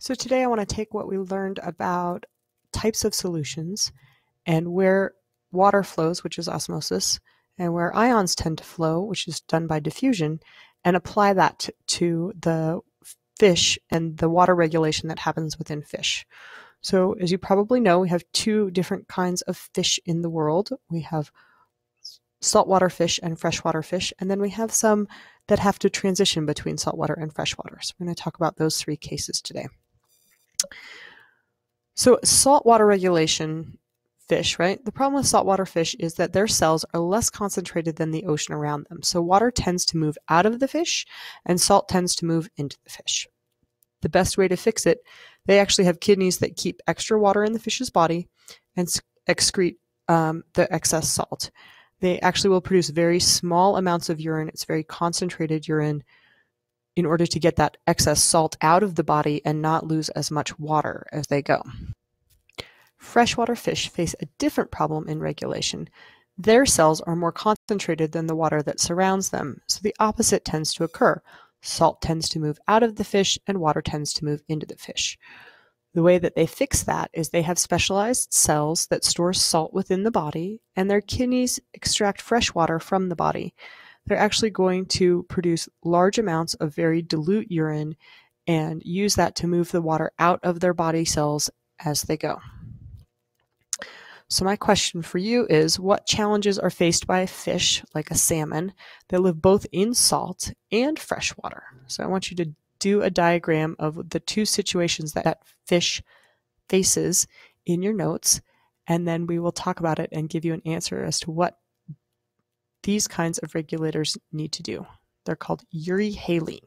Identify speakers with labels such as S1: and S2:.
S1: So today I want to take what we learned about types of solutions and where water flows, which is osmosis, and where ions tend to flow, which is done by diffusion, and apply that to the fish and the water regulation that happens within fish. So as you probably know, we have two different kinds of fish in the world. We have saltwater fish and freshwater fish, and then we have some that have to transition between saltwater and freshwater. So we're going to talk about those three cases today. So saltwater regulation fish, right? The problem with saltwater fish is that their cells are less concentrated than the ocean around them. So water tends to move out of the fish and salt tends to move into the fish. The best way to fix it, they actually have kidneys that keep extra water in the fish's body and excrete the excess salt. They actually will produce very small amounts of urine. It's very concentrated urine in order to get that excess salt out of the body and not lose as much water as they go. Freshwater fish face a different problem in regulation. Their cells are more concentrated than the water that surrounds them, so the opposite tends to occur. Salt tends to move out of the fish and water tends to move into the fish. The way that they fix that is they have specialized cells that store salt within the body, and their kidneys extract fresh water from the body. They're actually going to produce large amounts of very dilute urine and use that to move the water out of their body cells as they go. So my question for you is, what challenges are faced by a fish like a salmon that live both in salt and freshwater? So I want you to do a diagram of the two situations that fish faces in your notes, and then we will talk about it and give you an answer as to what these kinds of regulators need to do. They're called Euryhaline.